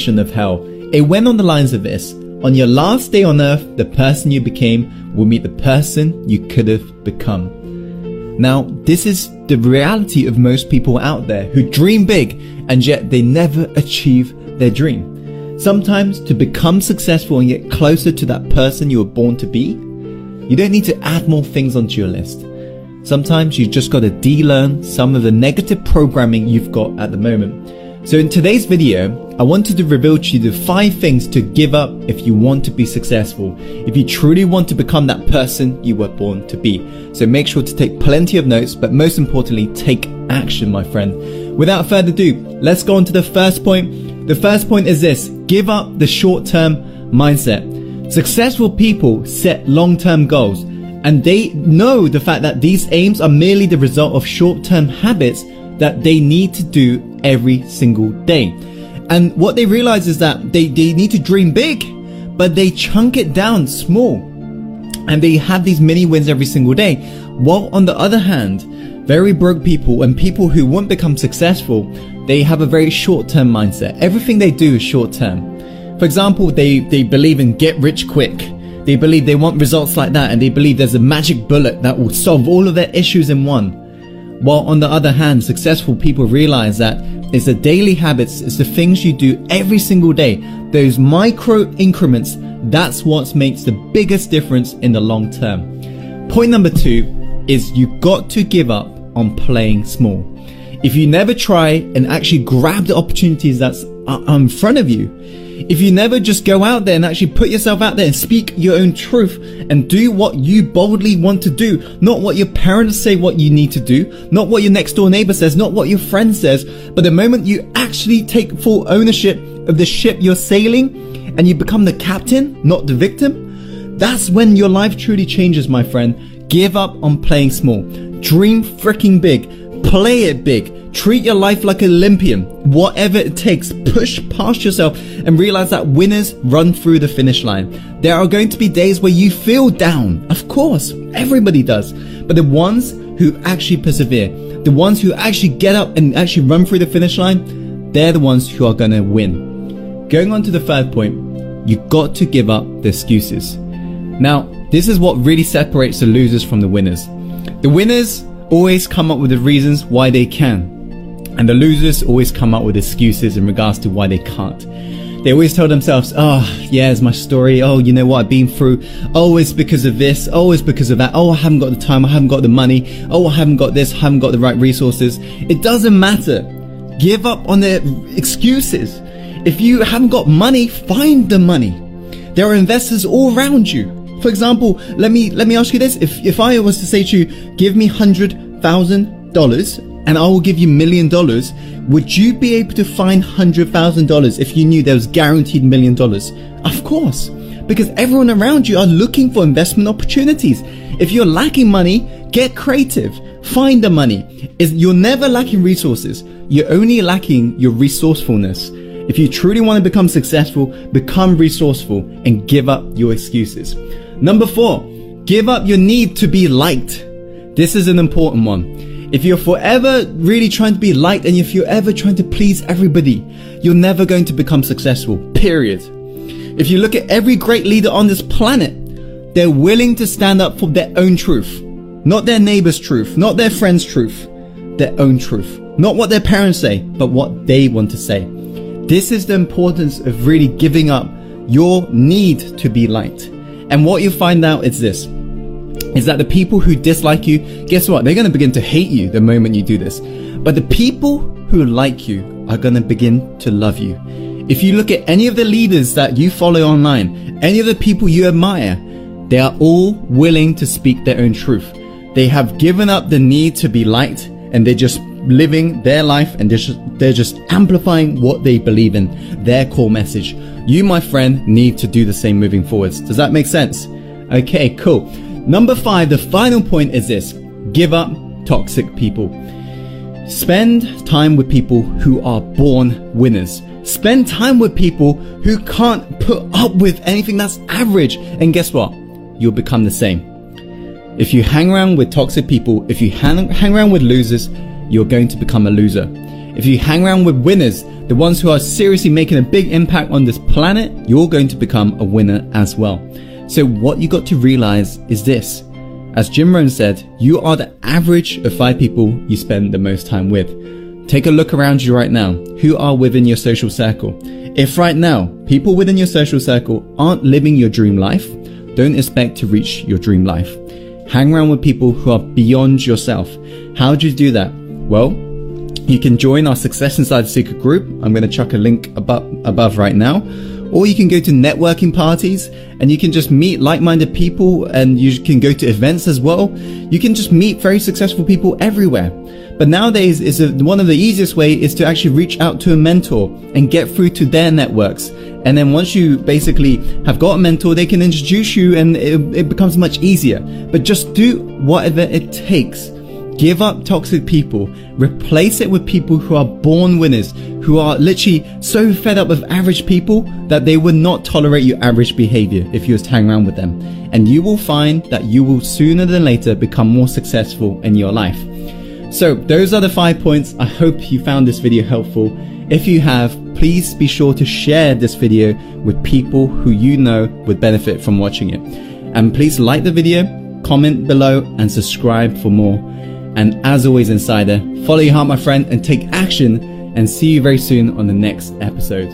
of hell. It went on the lines of this: on your last day on earth, the person you became will meet the person you could have become. Now, this is the reality of most people out there who dream big and yet they never achieve their dream. Sometimes to become successful and get closer to that person you were born to be, you don't need to add more things onto your list. Sometimes you just got to de-learn some of the negative programming you've got at the moment. So in today's video, I wanted to reveal to you the 5 things to give up if you want to be successful, if you truly want to become that person you were born to be. So make sure to take plenty of notes, but most importantly, take action, my friend. Without further ado, let's go on to the first point. The first point is this: give up the short-term mindset. Successful people set long-term goals, and they know the fact that these aims are merely the result of short-term habits that they need to do every single day. And what they realize is that they need to dream big, but they chunk it down small, and they have these mini wins every single day. While on the other hand, very broke people and people who won't become successful, they have a very short-term mindset. Everything they do is short-term. For example, they believe in get rich quick. They believe they want results like that, and they believe there's a magic bullet that will solve all of their issues in one. While on the other hand, successful people realize that it's the daily habits, it's the things you do every single day, those micro increments, that's what makes the biggest difference in the long term. Point number 2 is you got to give up on playing small. If you never try and actually grab the opportunities that's in front of you, if you never just go out there and actually put yourself out there and speak your own truth and do what you boldly want to do, not what your parents say what you need to do, not what your next door neighbor says, not what your friend says, but the moment you actually take full ownership of the ship you're sailing and you become the captain, not the victim, that's when your life truly changes, my friend. Give up on playing small. Dream freaking big. Play it big. Treat your life like an Olympian. Whatever it takes, push past yourself and realize that winners run through the finish line. There are going to be days where you feel down. Of course, everybody does. But the ones who actually persevere, the ones who actually get up and actually run through the finish line, they're the ones who are going to win. Going on to the third point, you've got to give up the excuses. Now, this is what really separates the losers from the winners. The winners always come up with the reasons why they can, and the losers always come up with excuses in regards to why they can't. They always tell themselves, oh yeah, it's my story, oh you know what I've been through, oh it's because of this, oh it's because of that, oh I haven't got the time, I haven't got the money, oh I haven't got this, I haven't got the right resources. It doesn't matter. Give up on the excuses. If you haven't got money, find the money. There are investors all around you. For example, let me ask you this. If I was to say to you, give me $100,000 and I will give you $1 million, would you be able to find $100,000 if you knew there was guaranteed $1 million? Of course, because everyone around you are looking for investment opportunities. If you're lacking money, get creative. Find the money. You're never lacking resources. You're only lacking your resourcefulness. If you truly want to become successful, become resourceful and give up your excuses. Number 4, give up your need to be liked. This is an important one. If you're forever really trying to be liked and if you're ever trying to please everybody, you're never going to become successful, period. If you look at every great leader on this planet, they're willing to stand up for their own truth, not their neighbor's truth, not their friend's truth, their own truth, not what their parents say, but what they want to say. This is the importance of really giving up your need to be liked. And what you find out is this, is that the people who dislike you, guess what? They're going to begin to hate you the moment you do this. But the people who like you are going to begin to love you. If you look at any of the leaders that you follow online, any of the people you admire, they are all willing to speak their own truth. They have given up the need to be liked and they're just living their life and they're just amplifying what they believe in, their core message. You, my friend, need to do the same moving forwards. Does that make sense? Okay, cool. Number 5, the final point is this: give up toxic people. Spend time with people who are born winners. Spend time with people who can't put up with anything that's average. And guess what? You'll become the same. If you hang around with toxic people, if you hang around with losers, you're going to become a loser. If you hang around with winners, the ones who are seriously making a big impact on this planet, you're going to become a winner as well. So what you got to realize is this. As Jim Rohn said, you are the average of 5 people you spend the most time with. Take a look around you right now. Who are within your social circle? If right now, people within your social circle aren't living your dream life, don't expect to reach your dream life. Hang around with people who are beyond yourself. How do you do that? Well, you can join our Success Inside Secret group. I'm going to chuck a link above right now. Or you can go to networking parties and you can just meet like-minded people, and you can go to events as well. You can just meet very successful people everywhere. But nowadays, one of the easiest way is to actually reach out to a mentor and get through to their networks. And then once you basically have got a mentor, they can introduce you and it becomes much easier. But just do whatever it takes. Give up toxic people, replace it with people who are born winners, who are literally so fed up of average people that they would not tolerate your average behavior if you was to hang around with them. And you will find that you will sooner than later become more successful in your life. So those are the 5 points. I hope you found this video helpful. If you have, please be sure to share this video with people who you know would benefit from watching it. And please like the video, comment below, and subscribe for more. And as always, Insider, follow your heart, my friend, and take action, and see you very soon on the next episode.